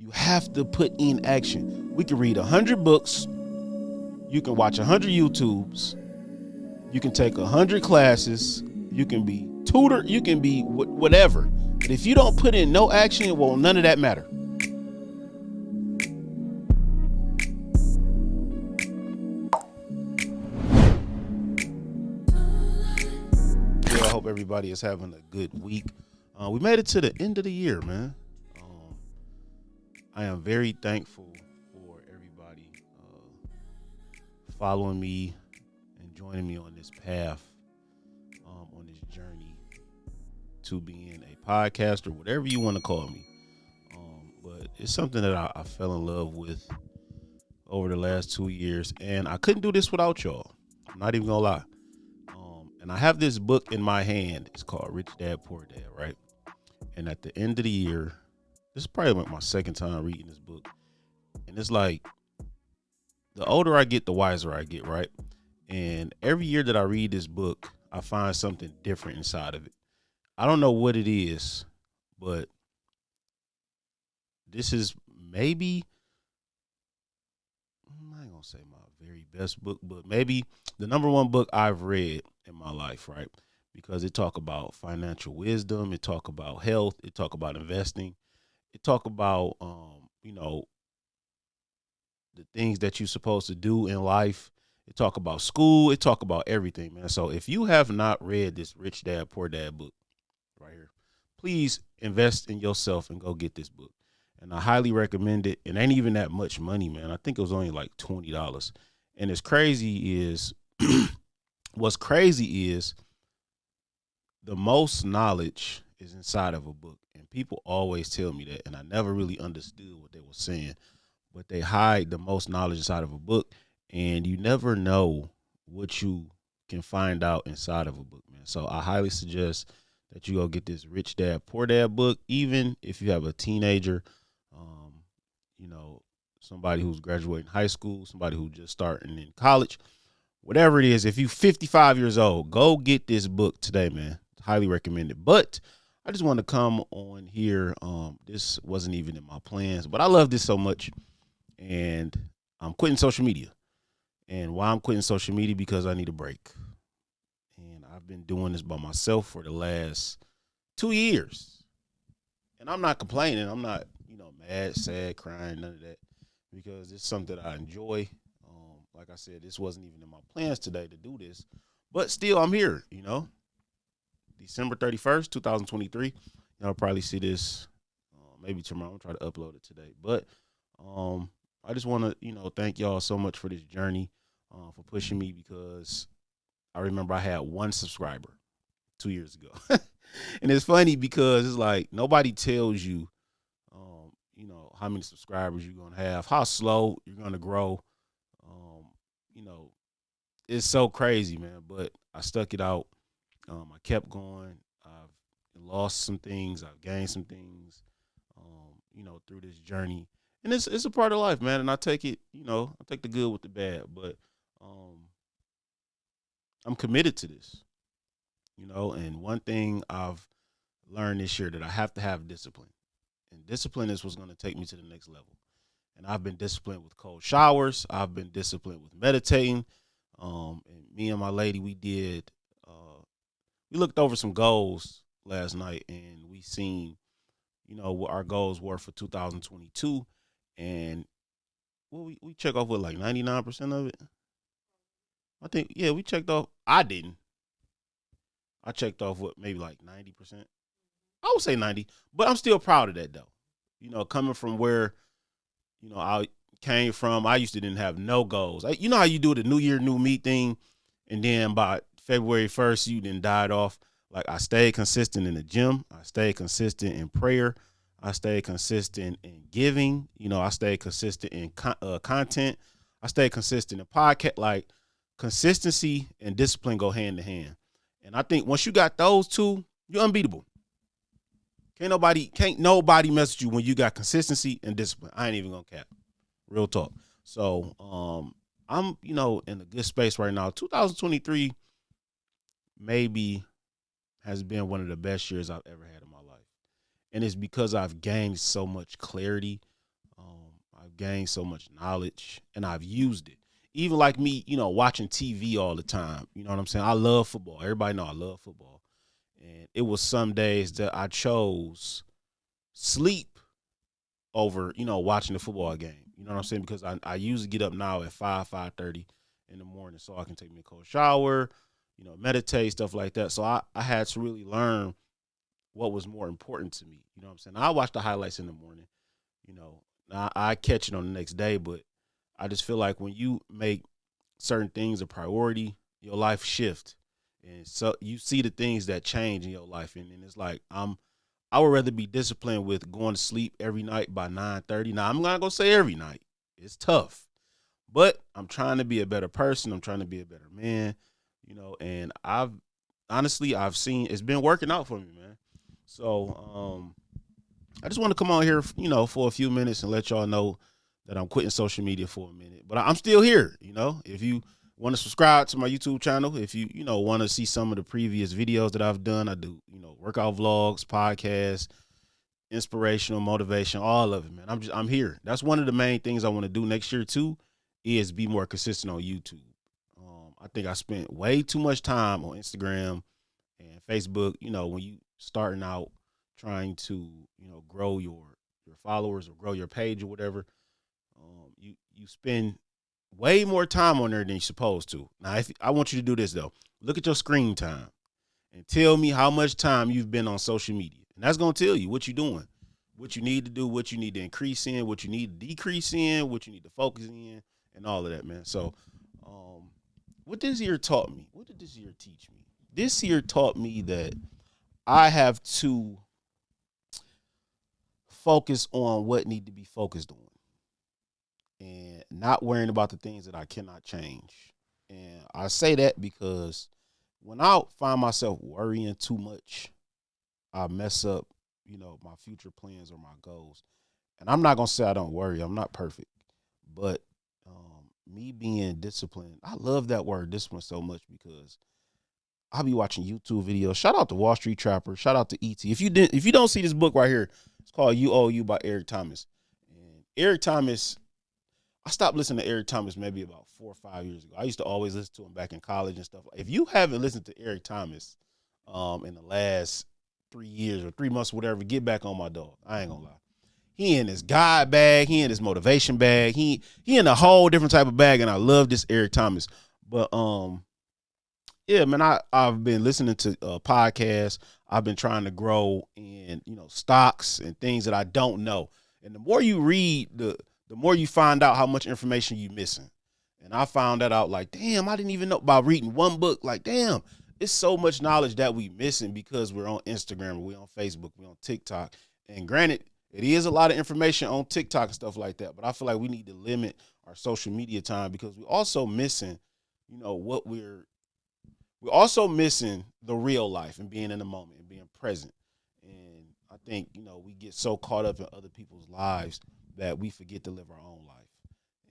You have to put in action. We can read 100 books. You can watch 100 YouTubes. You can take 100 classes. You can be tutored. You can be whatever. But if you don't put in no action, well, none of that matter. Yeah, I hope everybody is having a good week. We made it to the end of the year, man. I am very thankful for everybody following me and joining me on this path, on this journey to being a podcaster, whatever you want to call me. But it's something that I fell in love with over the last 2 years, and I couldn't do this without y'all. I'm not even gonna lie. And I have this book in my hand. It's called Rich Dad Poor Dad, right? And at the end of the year, this is probably like my second time reading this book. And it's like, the older I get, the wiser I get, right? And every year that I read this book, I find something different inside of it. I don't know what it is, but this is maybe, I'm not going to say my very best book, but maybe the number one book I've read in my life, right? Because it talk about financial wisdom, it talk about health, it talk about investing, it talk about, the things that you're supposed to do in life. It talk about school. It talk about everything, man. So if you have not read this Rich Dad Poor Dad book right here, please invest in yourself and go get this book. And I highly recommend it. It ain't even that much money, man. I think it was only like $20. And it's crazy is what's crazy is the most knowledge is inside of a book. And people always tell me that. And I never really understood what they were saying. But they hide the most knowledge inside of a book, and you never know what you can find out inside of a book, man. So I highly suggest that you go get this Rich Dad Poor Dad book, even if you have a teenager, somebody who's graduating high school, somebody who's just starting in college, whatever it is. If you're 55 years old, go get this book today, man. Highly recommend it. But I just want to come on here. This wasn't even in my plans, but I love this so much. And I'm quitting social media. And why I'm quitting social media? Because I need a break. And I've been doing this by myself for the last 2 years. And I'm not complaining. I'm not, mad, sad, crying, none of that. Because it's something that I enjoy. Like I said, this wasn't even in my plans today to do this. But still, I'm here, December 31st, 2023. Y'all probably see this maybe tomorrow. I'll try to upload it today. But I just want to, thank y'all so much for this journey, for pushing me, because I remember I had one subscriber 2 years ago. And it's funny because it's like nobody tells you, how many subscribers you're going to have, how slow you're going to grow. It's so crazy, man. But I stuck it out. I kept going. I've lost some things. I've gained some things, through this journey. And it's a part of life, man. And I take it, I take the good with the bad. But I'm committed to this, And one thing I've learned this year, that I have to have discipline. And discipline is what's going to take me to the next level. And I've been disciplined with cold showers. I've been disciplined with meditating. And me and my lady, we looked over some goals last night, and we seen, what our goals were for 2022. And we check off with like 99% of it. I think, yeah, we checked off. I didn't. I checked off with maybe like 90%. I would say 90, but I'm still proud of that though. Coming from where, I came from, I used to didn't have no goals. You know how you do the New Year, New Me thing, and then by February 1st, you then died off. Like, I stayed consistent in the gym. I stayed consistent in prayer. I stayed consistent in giving. I stayed consistent in content. I stayed consistent in podcast. Like, consistency and discipline go hand in hand. And I think once you got those two, you're unbeatable. Can't nobody mess with you when you got consistency and discipline. I ain't even gonna cap. Real talk. So I'm, in a good space right now. 2023 maybe has been one of the best years I've ever had in my life. And it's because I've gained so much clarity I've gained so much knowledge and I've used it. Even like me, watching TV all the time. You know what I'm saying? I love football. Everybody know I love football. And it was some days that I chose sleep over, watching the football game. You know what I'm saying? Because I usually get up now at 5:30 in the morning so I can take me a cold shower, meditate, stuff like that. So I had to really learn what was more important to me. You know what I'm saying? I watch the highlights in the morning. Now I catch it on the next day, but I just feel like when you make certain things a priority, your life shift. And so you see the things that change in your life. And it's like I would rather be disciplined with going to sleep every night by 9:30. Now I'm not gonna say every night. It's tough. But I'm trying to be a better person. I'm trying to be a better man, and I've seen it's been working out for me, man. So I just want to come on here, for a few minutes and let y'all know that I'm quitting social media for a minute. But I'm still here, If you want to subscribe to my YouTube channel, if you, want to see some of the previous videos that I've done, I do, workout vlogs, podcasts, inspirational, motivation, all of it, man. I'm here. That's one of the main things I want to do next year too, is be more consistent on YouTube. I think I spent way too much time on Instagram and Facebook. When you starting out trying to, grow your followers or grow your page or whatever, you spend way more time on there than you're supposed to. Now, I want you to do this though, look at your screen time and tell me how much time you've been on social media. And that's going to tell you what you're doing, what you need to do, what you need to increase in, what you need to decrease in, what you need to focus in, and all of that, man. So, what this year taught me, what did this year teach me? This year taught me that I have to focus on what need to be focused on and not worrying about the things that I cannot change. And I say that because when I find myself worrying too much, I mess up, my future plans or my goals. And I'm not going to say I don't worry. I'm not perfect. But me being disciplined, I love that word discipline so much because I'll be watching YouTube videos. Shout out to Wall Street Trapper. Shout out to E.T. If you don't see this book right here, it's called You Owe You by Eric Thomas. And Eric Thomas, I stopped listening to Eric Thomas maybe about 4 or 5 years ago. I used to always listen to him back in college and stuff. If you haven't listened to Eric Thomas in the last 3 years or 3 months, whatever, get back on my dog. I ain't gonna lie. He in his God bag, he in his motivation bag, he in a whole different type of bag, and I love this Eric Thomas. But yeah, man, I've been listening to podcasts. I've been trying to grow in, stocks and things that I don't know. And the more you read, the more you find out how much information you're missing. And I found that out like, damn, I didn't even know by reading one book. Like, damn, it's so much knowledge that we missing because we're on Instagram, we're on Facebook, we're on TikTok. And granted, it is a lot of information on TikTok and stuff like that. But I feel like we need to limit our social media time because we're also missing, we're also missing the real life and being in the moment and being present. And I think, we get so caught up in other people's lives that we forget to live our own life.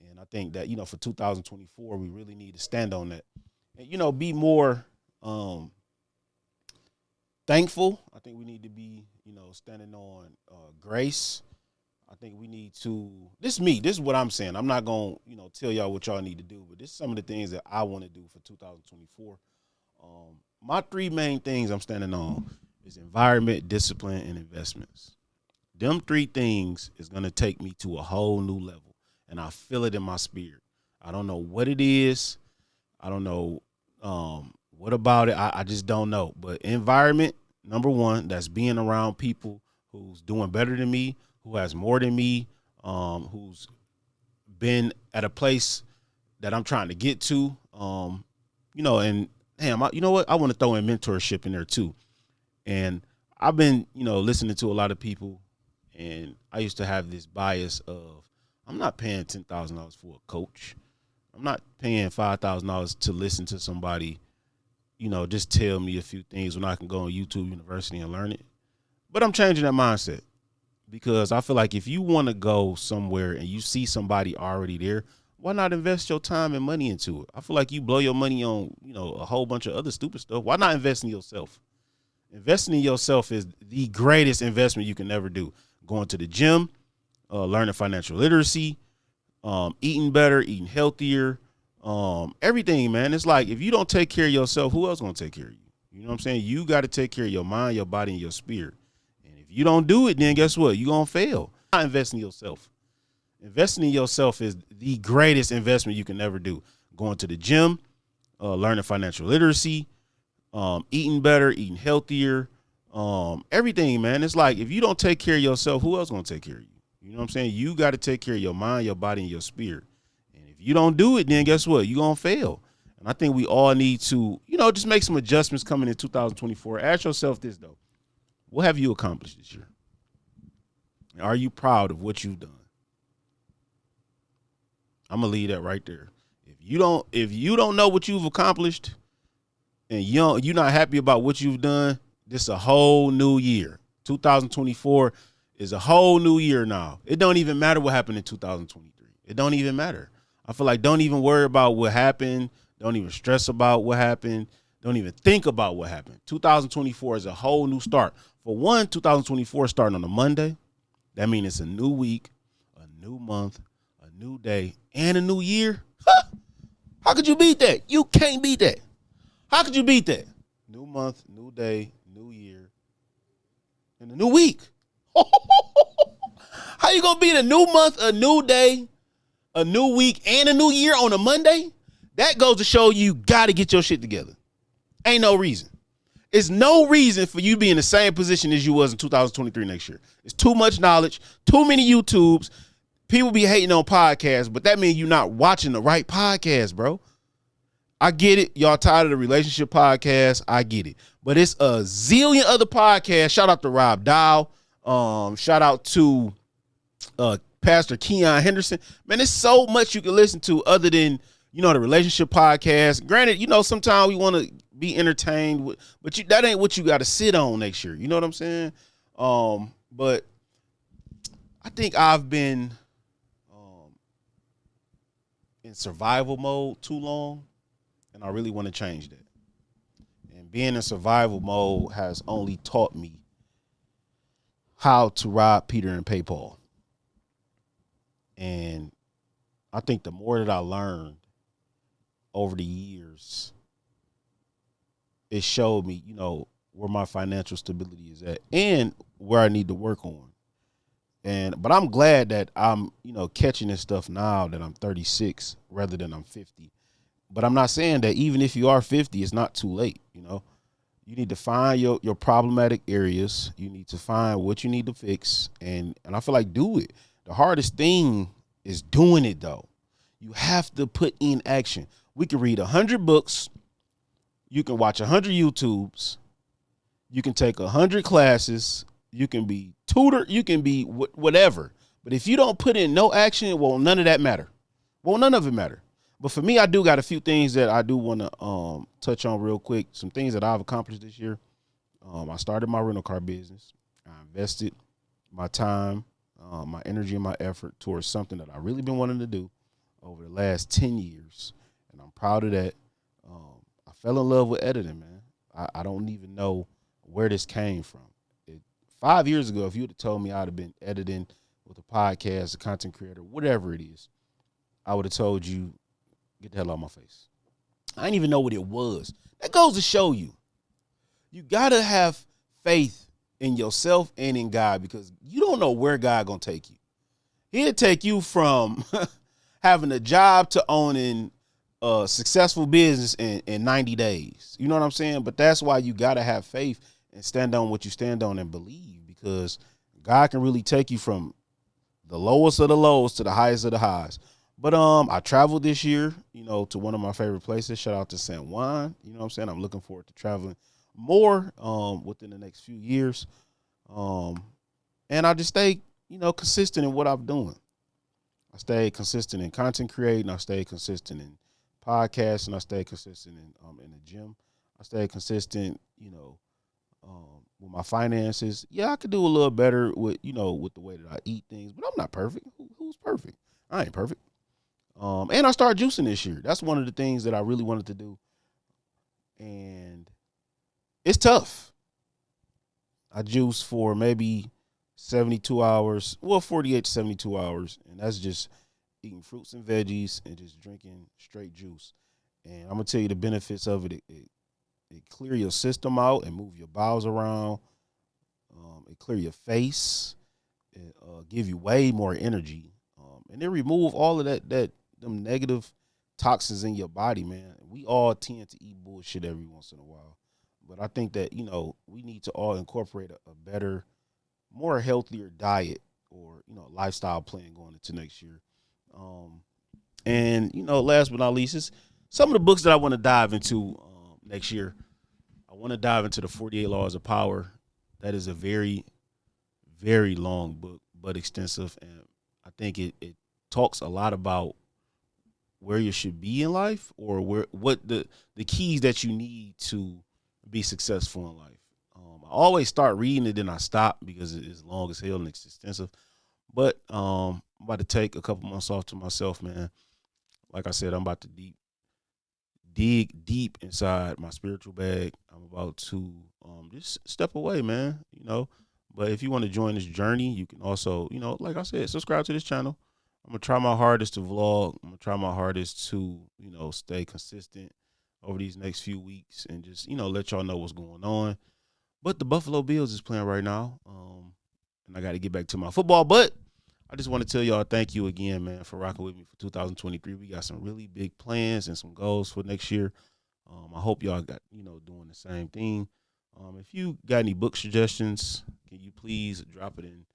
And I think that, for 2024, we really need to stand on that and, be more thankful. I think we need to be, standing on grace. I think we need to, this is what I'm saying. I'm not going to, tell y'all what y'all need to do, but this is some of the things that I want to do for 2024. My 3 main things I'm standing on is environment, discipline, and investments. Them 3 things is going to take me to a whole new level, and I feel it in my spirit. I don't know what it is. I don't know what about it. I just don't know. But environment, number 1, that's being around people who's doing better than me, who has more than me, who's been at a place that I'm trying to get to, and damn, you know what? I want to throw in mentorship in there too. And I've been, listening to a lot of people, and I used to have this bias of I'm not paying $10,000 for a coach. I'm not paying $5,000 to listen to somebody, just tell me a few things when I can go on YouTube University and learn it. But I'm changing that mindset because I feel like if you want to go somewhere and you see somebody already there, why not invest your time and money into it? I feel like you blow your money on, a whole bunch of other stupid stuff. Why not invest in yourself? Investing in yourself is the greatest investment you can ever do. Going to the gym, learning financial literacy, eating better, eating healthier, everything, man. It's like if you don't take care of yourself, who else gonna take care of you? You know what I'm saying? You got to take care of your mind, your body, and your spirit. And if you don't do it, then guess what? You're gonna fail. Not invest in yourself. Investing in yourself is the greatest investment you can ever do. Going to the gym, learning financial literacy, eating better, eating healthier, everything, man. It's like if you don't take care of yourself, who else gonna take care of you? You know what I'm saying? You got to take care of your mind, your body, and your spirit. And if you don't do it, then guess what? You're gonna fail. And I think we all need to, just make some adjustments coming in 2024. Ask yourself this though: what have you accomplished this year? Are you proud of what you've done? I'm gonna leave that right there. If you don't know what you've accomplished, and you're not happy about what you've done, this is a whole new year. 2024 is a whole new year now. It don't even matter what happened in 2023. It don't even matter. I feel like don't even worry about what happened. Don't even stress about what happened. Don't even think about what happened. 2024 is a whole new start. For one, 2024 starting on a Monday. That means it's a new week, a new month, a new day, and a new year. How could you beat that? You can't beat that. How could you beat that? New month, new day, new year, and a new week. How you gonna beat a new month, a new day, a new week, and a new year on a Monday? That goes to show you gotta get your shit together. Ain't no reason. It's no reason for you to be in the same position as you was in 2023 next year. It's too much knowledge, too many YouTubes. People be hating on podcasts, but that means you're not watching the right podcast, bro. I get it. Y'all tired of the relationship podcast. I get it. But it's a zillion other podcasts. Shout out to Rob Dow. Shout out to Pastor Keon Henderson. Man, there's so much you can listen to other than, the relationship podcast. Granted, sometimes we want to be entertained, but that ain't what you got to sit on next year. You know what I'm saying? But I think I've been in survival mode too long, and I really want to change that. And being in survival mode has only taught me how to rob Peter and pay Paul. And I think the more that I learned over the years, it showed me, where my financial stability is at and where I need to work on. But I'm glad that I'm, catching this stuff now that I'm 36 rather than I'm 50. But I'm not saying that even if you are 50, it's not too late. You need to find your problematic areas. You need to find what you need to fix. And I feel like do it. The hardest thing is doing it, though. You have to put in action. We can read 100 books. You can watch 100 YouTubes. You can take 100 classes. You can be tutored. You can be whatever. But if you don't put in no action, well, none of that matter. Well, none of it matter. But for me, I do got a few things that I do want to touch on real quick. Some things that I've accomplished this year. I started my rental car business. I invested my time, my energy, and my effort towards something that I've really been wanting to do over the last 10 years. And I'm proud of that. I fell in love with editing, man. I don't even know where this came from. 5 years ago, if you would have told me I'd have been editing with a podcast, a content creator, whatever it is, I would have told you, get the hell out of my face. I didn't even know what it was. That goes to show you. You got to have faith in yourself and in God, because you don't know where God going to take you. He'll take you from having a job to owning a successful business in 90 days. You know what I'm saying? But that's why you got to have faith and stand on what you stand on and believe, because God can really take you from the lowest of the lows to the highest of the highs. But I traveled this year, to one of my favorite places. Shout out to San Juan. You know what I'm saying? I'm looking forward to traveling more within the next few years. And I just stay, consistent in what I'm doing. I stay consistent in content creating. I stay consistent in podcasting. I stay consistent in the gym. I stay consistent, with my finances. Yeah, I could do a little better with, with the way that I eat things, but I'm not perfect. Who's perfect? I ain't perfect. And I started juicing this year. That's one of the things that I really wanted to do. And it's tough. I juice for maybe 72 hours, well, 48 to 72 hours. And that's just eating fruits and veggies and just drinking straight juice. And I'm going to tell you the benefits of it. It clear your system out and move your bowels around. It clear your face. It give you way more energy. And then remove all of them negative toxins in your body, man. We all tend to eat bullshit every once in a while. But I think that, we need to all incorporate a better, more healthier diet or, lifestyle plan going into next year. Um, and, last but not least, is some of the books that I want to dive into next year. I want to dive into the 48 Laws of Power. That is a very, very long book, but extensive. And I think it talks a lot about where you should be in life or what the keys that you need to be successful in life. I always start reading it, then I stop because it's long as hell and it's extensive. But I'm about to take a couple months off to myself, man. Like I said, I'm about to dig deep inside my spiritual bag. I'm about to just step away, man. But if you want to join this journey, you can also, like I said, subscribe to this channel. I'm gonna try my hardest to vlog. I'm gonna try my hardest to, stay consistent over these next few weeks and just, let y'all know what's going on. But the Buffalo Bills is playing right now. And I got to get back to my football. But I just want to tell y'all thank you again, man, for rocking with me for 2023. We got some really big plans and some goals for next year. I hope y'all got, doing the same thing. If you got any book suggestions, can you please drop it in,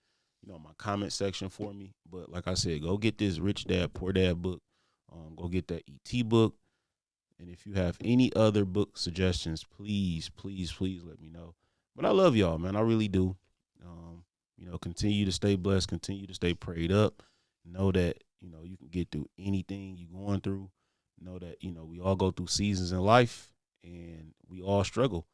my comment section for me? But like I said, go get this Rich Dad, Poor Dad book. Go get that ET book. And if you have any other book suggestions, please, please, please let me know. But I love y'all, man. I really do. Continue to stay blessed. Continue to stay prayed up. Know that, you can get through anything you're going through. Know that, we all go through seasons in life and we all struggle.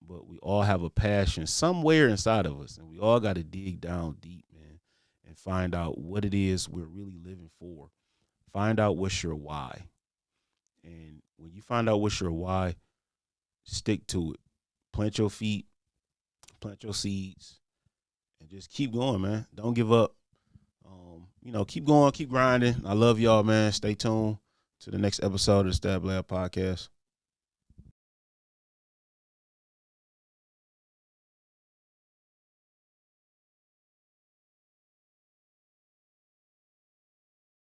But we all have a passion somewhere inside of us. And we all got to dig down deep, man, and find out what it is we're really living for. Find out what's your why. And when you find out what's your why, stick to it. Plant your feet, plant your seeds, and just keep going, man. Don't give up. Keep going, keep grinding. I love y'all, man. Stay tuned to the next episode of the Stab Lab Podcast.